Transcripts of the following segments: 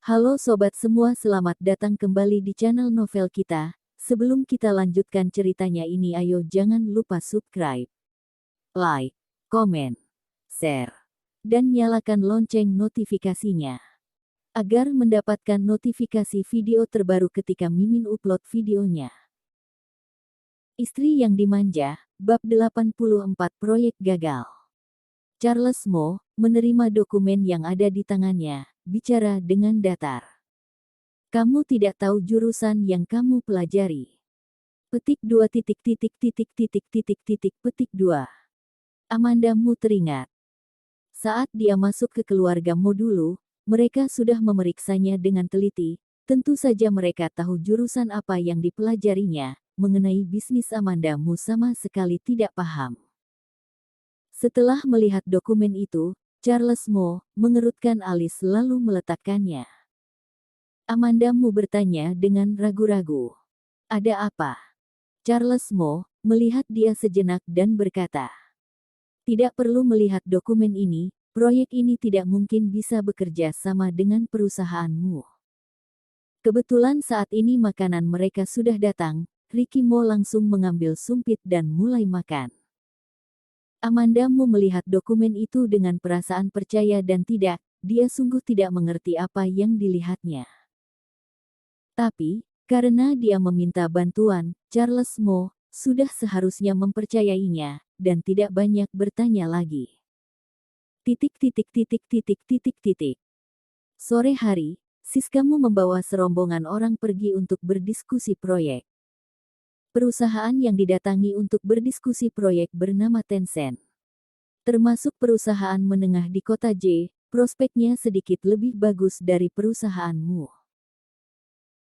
Halo sobat semua, selamat datang kembali di channel novel kita. Sebelum kita lanjutkan ceritanya ini, ayo jangan lupa subscribe, like, komen, share, dan nyalakan lonceng notifikasinya agar mendapatkan notifikasi video terbaru ketika Mimin upload videonya. Istri yang dimanja, bab 84 proyek gagal. Charles Mo menerima dokumen yang ada di tangannya, bicara dengan datar. Kamu tidak tahu jurusan yang kamu pelajari. Petik 2 petik 2. Amanda Mu teringat. Saat dia masuk ke keluarga Mo dulu, mereka sudah memeriksanya dengan teliti. Tentu saja mereka tahu jurusan apa yang dipelajarinya. Mengenai bisnis Amanda Mu sama sekali tidak paham. Setelah melihat dokumen itu, Charles Mo mengerutkan alis lalu meletakkannya. Amanda Mu bertanya dengan ragu-ragu. Ada apa? Charles Mo melihat dia sejenak dan berkata, tidak perlu melihat dokumen ini, proyek ini tidak mungkin bisa bekerja sama dengan perusahaanmu. Kebetulan saat ini makanan mereka sudah datang, Ricky Mo langsung mengambil sumpit dan mulai makan. Amanda Mu melihat dokumen itu dengan perasaan percaya dan tidak, dia sungguh tidak mengerti apa yang dilihatnya. Tapi, karena dia meminta bantuan, Charles Mo sudah seharusnya mempercayainya, dan tidak banyak bertanya lagi. Sore hari, Siskamu membawa serombongan orang pergi untuk berdiskusi proyek. Perusahaan yang didatangi untuk berdiskusi proyek bernama Tencent. Termasuk perusahaan menengah di kota J, prospeknya sedikit lebih bagus dari perusahaanmu.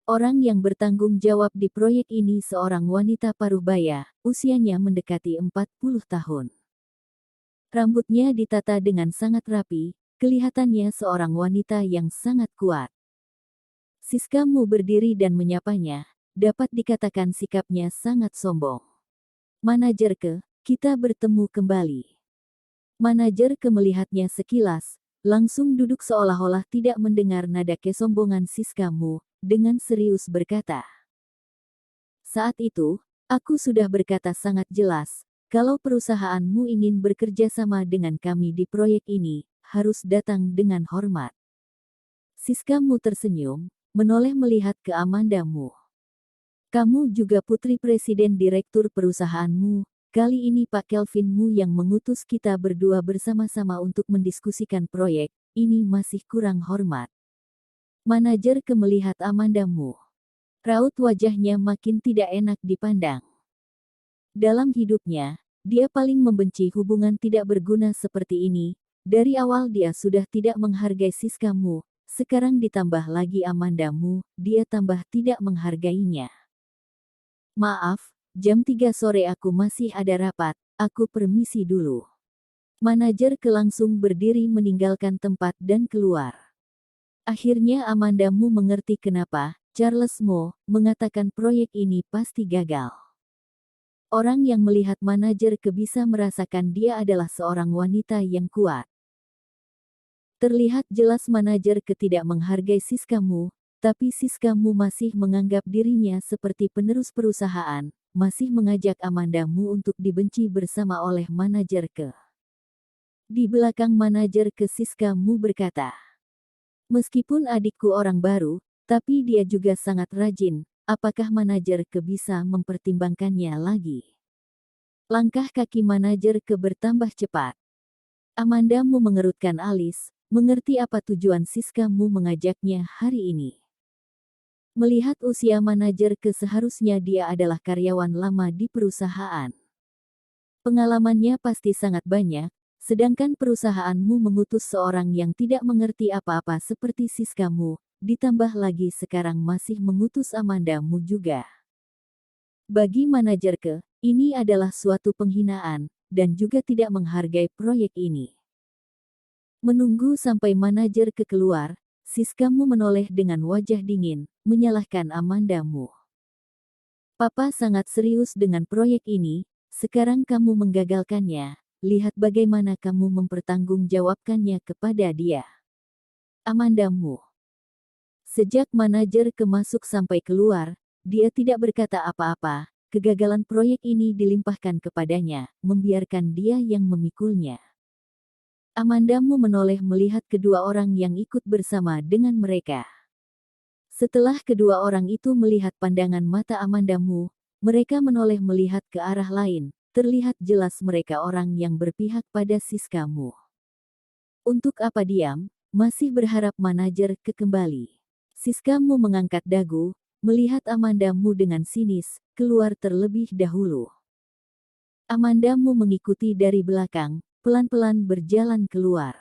Orang yang bertanggung jawab di proyek ini seorang wanita parubaya, usianya mendekati 40 tahun. Rambutnya ditata dengan sangat rapi, kelihatannya seorang wanita yang sangat kuat. Siskamu berdiri dan menyapanya, dapat dikatakan sikapnya sangat sombong. Manajer Ke, kita bertemu kembali. Manajer Ke melihatnya sekilas, langsung duduk seolah-olah tidak mendengar nada kesombongan Siskamu, dengan serius berkata. Saat itu, aku sudah berkata sangat jelas, kalau perusahaanmu ingin bekerja sama dengan kami di proyek ini, harus datang dengan hormat. Siskamu tersenyum, menoleh melihat ke Amanda Mu. Kamu juga putri presiden direktur perusahaanmu, kali ini Pak Kelvin Mu yang mengutus kita berdua bersama-sama untuk mendiskusikan proyek, ini masih kurang hormat. Manajer Ke melihat Amanda Mu. Raut wajahnya makin tidak enak dipandang. Dalam hidupnya, dia paling membenci hubungan tidak berguna seperti ini. Dari awal dia sudah tidak menghargai Siskamu, sekarang ditambah lagi Amanda Mu, dia tambah tidak menghargainya. Maaf, jam 3 sore aku masih ada rapat, aku permisi dulu. Manajer Ke langsung berdiri meninggalkan tempat dan keluar. Akhirnya Amanda Mu mengerti kenapa Charles Mo mengatakan proyek ini pasti gagal. Orang yang melihat manajer Ke bisa merasakan dia adalah seorang wanita yang kuat. Terlihat jelas manajer Ke tidak menghargai Siskamu, tapi Siskamu masih menganggap dirinya seperti penerus perusahaan, masih mengajak Amanda Mu untuk dibenci bersama oleh manajer Ke. Di belakang manajer Ke Siskamu berkata, meskipun adikku orang baru, tapi dia juga sangat rajin, apakah manajer Ke bisa mempertimbangkannya lagi? Langkah kaki manajer Ke bertambah cepat. Amanda Mu mengerutkan alis, mengerti apa tujuan Siskamu mengajaknya hari ini. Melihat usia manajer Ke seharusnya dia adalah karyawan lama di perusahaan. Pengalamannya pasti sangat banyak, sedangkan perusahaanmu mengutus seorang yang tidak mengerti apa-apa seperti Siskamu, ditambah lagi sekarang masih mengutus Amanda Mu juga. Bagi manajer Ke, ini adalah suatu penghinaan, dan juga tidak menghargai proyek ini. Menunggu sampai manajer Ke keluar, Siskamu menoleh dengan wajah dingin, menyalahkan Amanda Mu. Papa sangat serius dengan proyek ini, sekarang kamu menggagalkannya, lihat bagaimana kamu mempertanggungjawabkannya kepada dia. Amanda Mu. Sejak manajer masuk sampai keluar, dia tidak berkata apa-apa. Kegagalan proyek ini dilimpahkan kepadanya, membiarkan dia yang memikulnya. Amanda Mu menoleh melihat kedua orang yang ikut bersama dengan mereka. Setelah kedua orang itu melihat pandangan mata Amanda Mu, mereka menoleh melihat ke arah lain. Terlihat jelas mereka orang yang berpihak pada Siska Mu. Untuk apa diam? Masih berharap manajer kembali. Siska Mu mengangkat dagu, melihat Amanda Mu dengan sinis, keluar terlebih dahulu. Amanda Mu mengikuti dari belakang, pelan-pelan berjalan keluar.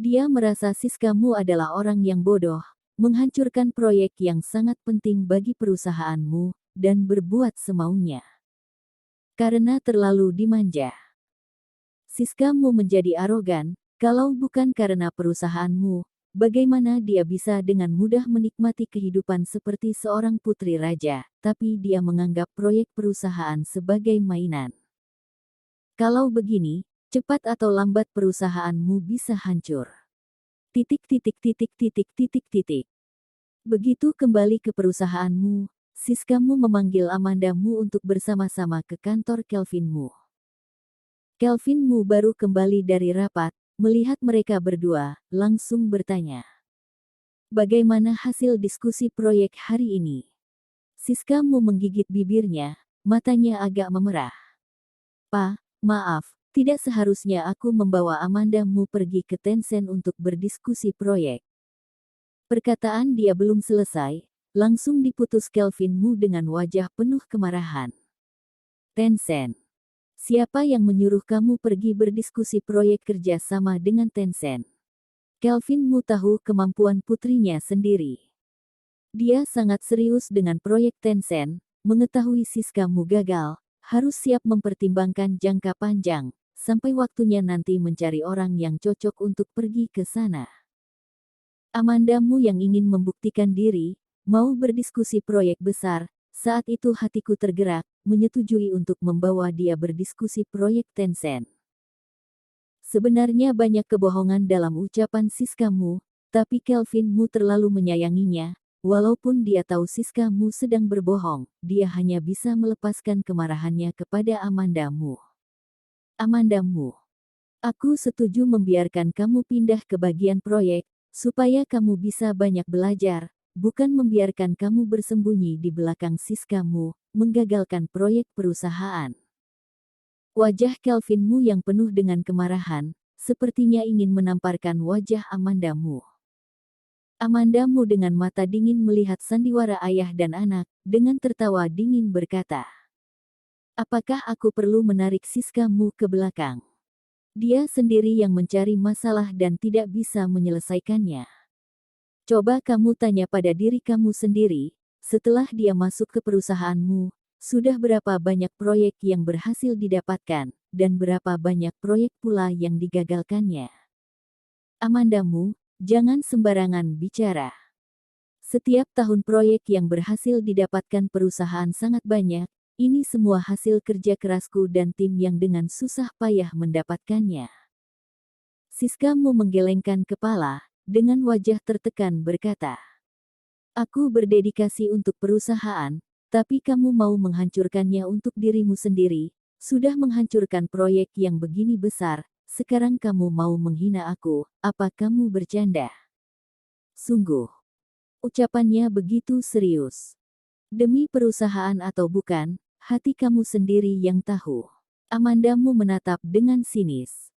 Dia merasa Siska Mu adalah orang yang bodoh, menghancurkan proyek yang sangat penting bagi perusahaanmu, dan berbuat semaunya. Karena terlalu dimanja. Siska Mu menjadi arogan, kalau bukan karena perusahaanmu, bagaimana dia bisa dengan mudah menikmati kehidupan seperti seorang putri raja, tapi dia menganggap proyek perusahaan sebagai mainan. Kalau begini, cepat atau lambat perusahaanmu bisa hancur. Begitu kembali ke perusahaanmu, Siska Mu memanggil Amanda Mu untuk bersama-sama ke kantor Kelvin Mu. Kelvin Mu baru kembali dari rapat, melihat mereka berdua, langsung bertanya. Bagaimana hasil diskusi proyek hari ini? Siska Mu menggigit bibirnya, matanya agak memerah. Pak, maaf, tidak seharusnya aku membawa Amanda Mu pergi ke Tencent untuk berdiskusi proyek. Perkataan dia belum selesai, langsung diputus Kelvin Mu dengan wajah penuh kemarahan. Tencent. Siapa yang menyuruh kamu pergi berdiskusi proyek kerja sama dengan Tencent? Kelvin Mu tahu kemampuan putrinya sendiri. Dia sangat serius dengan proyek Tencent, mengetahui Siska Mu gagal, harus siap mempertimbangkan jangka panjang, sampai waktunya nanti mencari orang yang cocok untuk pergi ke sana. Amanda Mu yang ingin membuktikan diri, mau berdiskusi proyek besar, saat itu hatiku tergerak, menyetujui untuk membawa dia berdiskusi proyek Tencent. Sebenarnya banyak kebohongan dalam ucapan Siska Mu, tapi Kelvin Mu terlalu menyayanginya, walaupun dia tahu Siska Mu sedang berbohong, dia hanya bisa melepaskan kemarahannya kepada Amanda Mu. Amanda Mu, aku setuju membiarkan kamu pindah ke bagian proyek, supaya kamu bisa banyak belajar, bukan membiarkan kamu bersembunyi di belakang Siska Mu, menggagalkan proyek perusahaan. Wajah Kelvin Mu yang penuh dengan kemarahan, sepertinya ingin menamparkan wajah Amanda Mu. Amanda Mu dengan mata dingin melihat sandiwara ayah dan anak, dengan tertawa dingin berkata, apakah aku perlu menarik Siska Mu ke belakang? Dia sendiri yang mencari masalah dan tidak bisa menyelesaikannya. Coba kamu tanya pada diri kamu sendiri, setelah dia masuk ke perusahaanmu, sudah berapa banyak proyek yang berhasil didapatkan, dan berapa banyak proyek pula yang digagalkannya. Amanda Mu, jangan sembarangan bicara. Setiap tahun proyek yang berhasil didapatkan perusahaan sangat banyak, ini semua hasil kerja kerasku dan tim yang dengan susah payah mendapatkannya. Siska Mu menggelengkan kepala, dengan wajah tertekan berkata, aku berdedikasi untuk perusahaan, tapi kamu mau menghancurkannya untuk dirimu sendiri, sudah menghancurkan proyek yang begini besar, sekarang kamu mau menghina aku, apa kamu bercanda? Sungguh. Ucapannya begitu serius. Demi perusahaan atau bukan, hati kamu sendiri yang tahu. Amanda Mu menatap dengan sinis.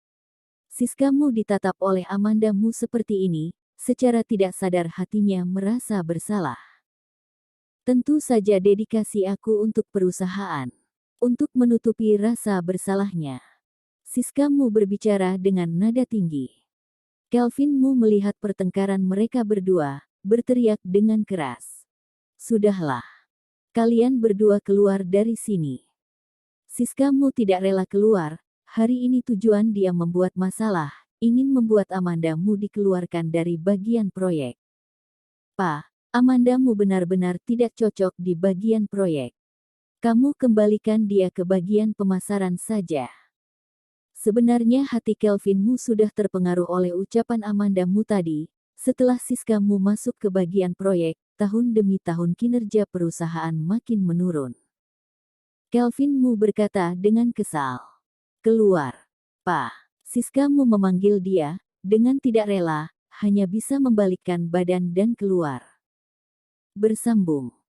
Siska Mu ditatap oleh Amanda Mu seperti ini, secara tidak sadar hatinya merasa bersalah. Tentu saja dedikasi aku untuk perusahaan. Untuk menutupi rasa bersalahnya. Siska Mu berbicara dengan nada tinggi. Kelvin Mu melihat pertengkaran mereka berdua, berteriak dengan keras. Sudahlah. Kalian berdua keluar dari sini. Siska Mu tidak rela keluar, hari ini tujuan dia membuat masalah, ingin membuat Amanda Mu dikeluarkan dari bagian proyek. Pak, Amanda Mu benar-benar tidak cocok di bagian proyek. Kamu kembalikan dia ke bagian pemasaran saja. Sebenarnya hati Kelvin Mu sudah terpengaruh oleh ucapan Amanda Mu tadi, Setelah Siska Mu masuk ke bagian proyek, tahun demi tahun kinerja perusahaan makin menurun. Kelvin Mu berkata dengan kesal. Keluar. Pak. Siska Mu memanggil dia, dengan tidak rela, hanya bisa membalikkan badan dan keluar. Bersambung.